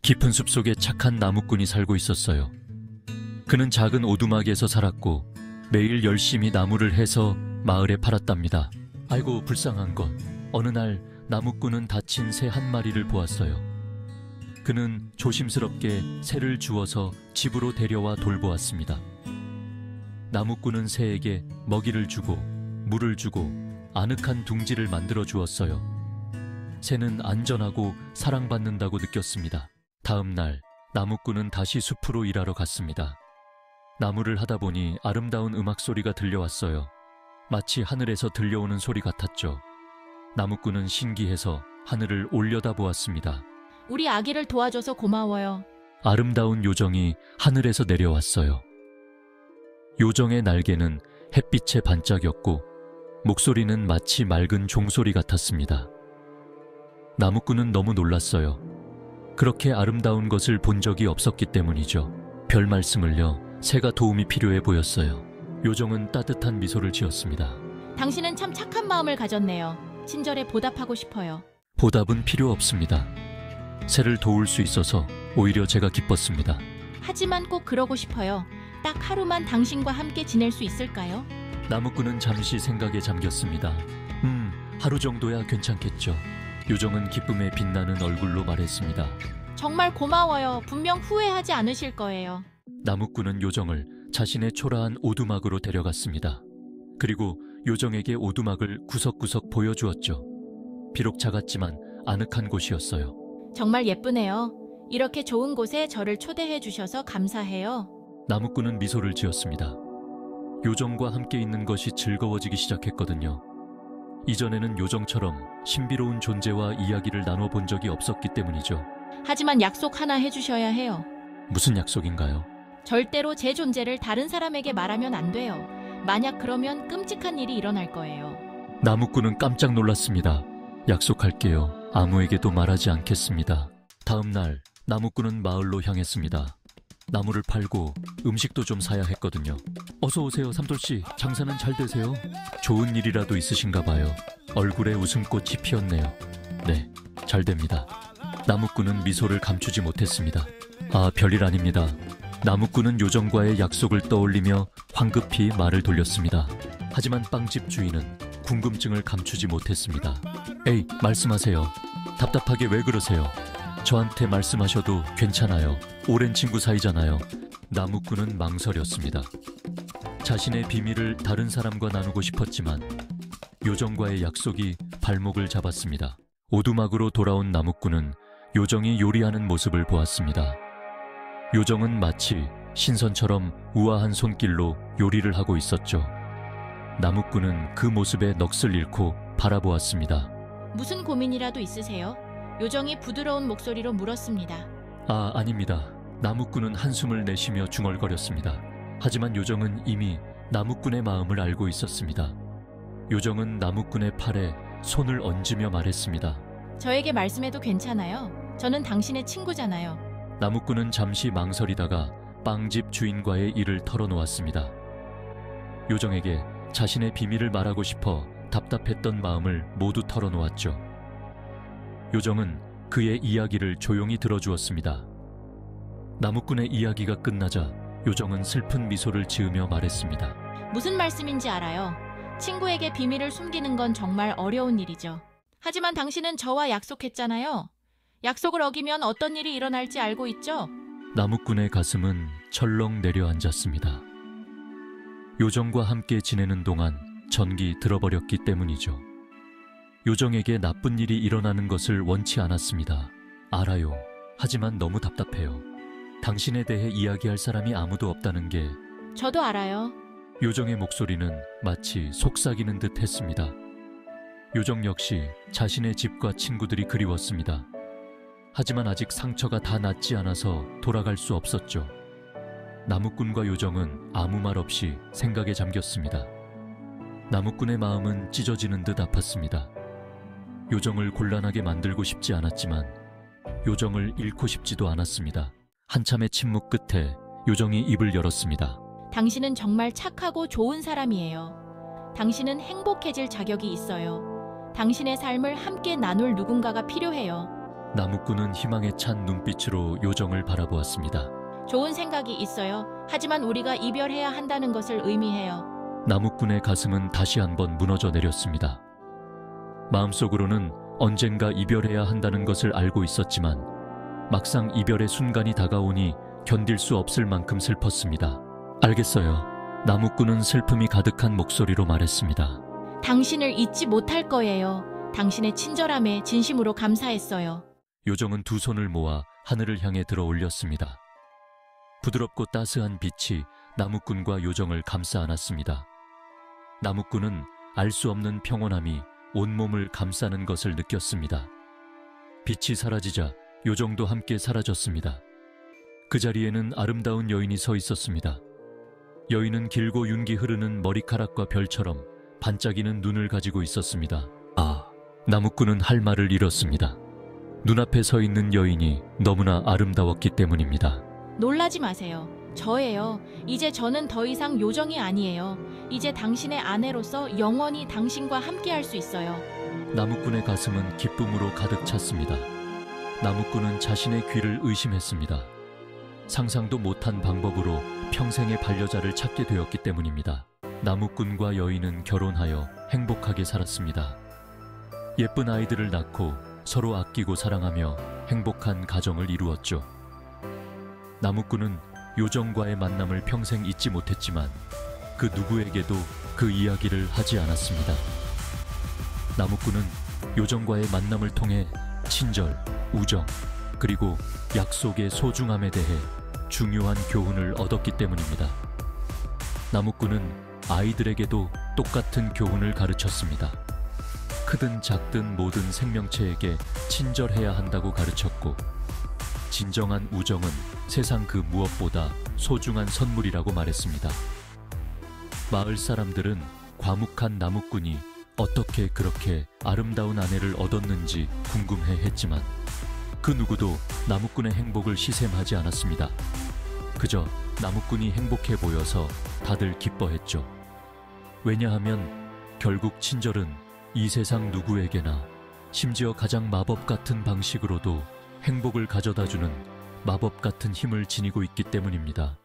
깊은 숲속에 착한 나무꾼이 살고 있었어요. 그는 작은 오두막에서 살았고 매일 열심히 나무를 해서 마을에 팔았답니다. 아이고 불쌍한 것. 어느 날 나무꾼은 다친 새 한 마리를 보았어요. 그는 조심스럽게 새를 주워서 집으로 데려와 돌보았습니다. 나무꾼은 새에게 먹이를 주고 물을 주고 아늑한 둥지를 만들어 주었어요. 새는 안전하고 사랑받는다고 느꼈습니다. 다음 날 나무꾼은 다시 숲으로 일하러 갔습니다. 나무를 하다 보니 아름다운 음악 소리가 들려왔어요. 마치 하늘에서 들려오는 소리 같았죠. 나무꾼은 신기해서 하늘을 올려다보았습니다. 우리 아기를 도와줘서 고마워요. 아름다운 요정이 하늘에서 내려왔어요. 요정의 날개는 햇빛에 반짝였고 목소리는 마치 맑은 종소리 같았습니다. 나무꾼은 너무 놀랐어요. 그렇게 아름다운 것을 본 적이 없었기 때문이죠. 별 말씀을요. 새가 도움이 필요해 보였어요. 요정은 따뜻한 미소를 지었습니다. 당신은 참 착한 마음을 가졌네요. 친절에 보답하고 싶어요. 보답은 필요 없습니다. 새를 도울 수 있어서 오히려 제가 기뻤습니다. 하지만 꼭 그러고 싶어요. 딱 하루만 당신과 함께 지낼 수 있을까요? 나무꾼은 잠시 생각에 잠겼습니다. 하루 정도야 괜찮겠죠. 요정은 기쁨에 빛나는 얼굴로 말했습니다. 정말 고마워요. 분명 후회하지 않으실 거예요. 나무꾼은 요정을 자신의 초라한 오두막으로 데려갔습니다. 그리고 요정에게 오두막을 구석구석 보여주었죠. 비록 작았지만 아늑한 곳이었어요. 정말 예쁘네요. 이렇게 좋은 곳에 저를 초대해 주셔서 감사해요. 나무꾼은 미소를 지었습니다. 요정과 함께 있는 것이 즐거워지기 시작했거든요. 이전에는 요정처럼 신비로운 존재와 이야기를 나눠 본 적이 없었기 때문이죠. 하지만 약속 하나 해주셔야 해요. 무슨 약속인가요? 절대로 제 존재를 다른 사람에게 말하면 안 돼요. 만약 그러면 끔찍한 일이 일어날 거예요. 나무꾼은 깜짝 놀랐습니다. 약속할게요. 아무에게도 말하지 않겠습니다. 다음 날 나무꾼은 마을로 향했습니다. 나무를 팔고 음식도 좀 사야 했거든요. 어서 오세요, 삼돌씨. 장사는 잘 되세요? 좋은 일이라도 있으신가 봐요. 얼굴에 웃음꽃이 피었네요. 네, 잘 됩니다. 나무꾼은 미소를 감추지 못했습니다. 아, 별일 아닙니다. 나무꾼은 요정과의 약속을 떠올리며 황급히 말을 돌렸습니다. 하지만 빵집 주인은 궁금증을 감추지 못했습니다. 에이, 말씀하세요. 답답하게 왜 그러세요? 저한테 말씀하셔도 괜찮아요. 오랜 친구 사이잖아요. 나무꾼은 망설였습니다. 자신의 비밀을 다른 사람과 나누고 싶었지만 요정과의 약속이 발목을 잡았습니다. 오두막으로 돌아온 나무꾼은 요정이 요리하는 모습을 보았습니다. 요정은 마치 신선처럼 우아한 손길로 요리를 하고 있었죠. 나무꾼은 그 모습에 넋을 잃고 바라보았습니다. 무슨 고민이라도 있으세요? 요정이 부드러운 목소리로 물었습니다. 아, 아닙니다. 나무꾼은 한숨을 내쉬며 중얼거렸습니다. 하지만 요정은 이미 나무꾼의 마음을 알고 있었습니다. 요정은 나무꾼의 팔에 손을 얹으며 말했습니다. 저에게 말씀해도 괜찮아요. 저는 당신의 친구잖아요. 나무꾼은 잠시 망설이다가 빵집 주인과의 일을 털어놓았습니다. 요정에게 자신의 비밀을 말하고 싶어 답답했던 마음을 모두 털어놓았죠. 요정은 그의 이야기를 조용히 들어주었습니다. 나무꾼의 이야기가 끝나자 요정은 슬픈 미소를 지으며 말했습니다. 무슨 말씀인지 알아요. 친구에게 비밀을 숨기는 건 정말 어려운 일이죠. 하지만 당신은 저와 약속했잖아요. 약속을 어기면 어떤 일이 일어날지 알고 있죠? 나무꾼의 가슴은 철렁 내려앉았습니다. 요정과 함께 지내는 동안 전기 들어버렸기 때문이죠. 요정에게 나쁜 일이 일어나는 것을 원치 않았습니다. 알아요. 하지만 너무 답답해요. 당신에 대해 이야기할 사람이 아무도 없다는 게. 저도 알아요. 요정의 목소리는 마치 속삭이는 듯 했습니다. 요정 역시 자신의 집과 친구들이 그리웠습니다. 하지만 아직 상처가 다 낫지 않아서 돌아갈 수 없었죠. 나무꾼과 요정은 아무 말 없이 생각에 잠겼습니다. 나무꾼의 마음은 찢어지는 듯 아팠습니다. 요정을 곤란하게 만들고 싶지 않았지만 요정을 잃고 싶지도 않았습니다. 한참의 침묵 끝에 요정이 입을 열었습니다. 당신은 정말 착하고 좋은 사람이에요. 당신은 행복해질 자격이 있어요. 당신의 삶을 함께 나눌 누군가가 필요해요. 나무꾼은 희망에 찬 눈빛으로 요정을 바라보았습니다. 좋은 생각이 있어요. 하지만 우리가 이별해야 한다는 것을 의미해요. 나무꾼의 가슴은 다시 한번 무너져 내렸습니다. 마음속으로는 언젠가 이별해야 한다는 것을 알고 있었지만 막상 이별의 순간이 다가오니 견딜 수 없을 만큼 슬펐습니다. 알겠어요. 나무꾼은 슬픔이 가득한 목소리로 말했습니다. 당신을 잊지 못할 거예요. 당신의 친절함에 진심으로 감사했어요. 요정은 두 손을 모아 하늘을 향해 들어 올렸습니다. 부드럽고 따스한 빛이 나무꾼과 요정을 감싸 안았습니다. 나무꾼은 알 수 없는 평온함이 온몸을 감싸는 것을 느꼈습니다. 빛이 사라지자 요정도 함께 사라졌습니다. 그 자리에는 아름다운 여인이 서 있었습니다. 여인은 길고 윤기 흐르는 머리카락과 별처럼 반짝이는 눈을 가지고 있었습니다. 나무꾼은 할 말을 잃었습니다. 눈앞에 서 있는 여인이 너무나 아름다웠기 때문입니다. 놀라지 마세요. 저예요. 이제 저는 더 이상 요정이 아니에요. 이제 당신의 아내로서 영원히 당신과 함께할 수 있어요. 나무꾼의 가슴은 기쁨으로 가득 찼습니다. 나무꾼은 자신의 귀를 의심했습니다. 상상도 못한 방법으로 평생의 반려자를 찾게 되었기 때문입니다. 나무꾼과 여인은 결혼하여 행복하게 살았습니다. 예쁜 아이들을 낳고 서로 아끼고 사랑하며 행복한 가정을 이루었죠. 나무꾼은 요정과의 만남을 평생 잊지 못했지만 그 누구에게도 그 이야기를 하지 않았습니다. 나무꾼은 요정과의 만남을 통해 친절, 우정, 그리고 약속의 소중함에 대해 중요한 교훈을 얻었기 때문입니다. 나무꾼은 아이들에게도 똑같은 교훈을 가르쳤습니다. 크든 작든 모든 생명체에게 친절해야 한다고 가르쳤고, 진정한 우정은 세상 그 무엇보다 소중한 선물이라고 말했습니다. 마을 사람들은 과묵한 나무꾼이 어떻게 그렇게 아름다운 아내를 얻었는지 궁금해 했지만 그 누구도 나무꾼의 행복을 시샘하지 않았습니다. 그저 나무꾼이 행복해 보여서 다들 기뻐했죠. 왜냐하면 결국 친절은 이 세상 누구에게나, 심지어 가장 마법 같은 방식으로도 행복을 가져다주는 마법 같은 힘을 지니고 있기 때문입니다.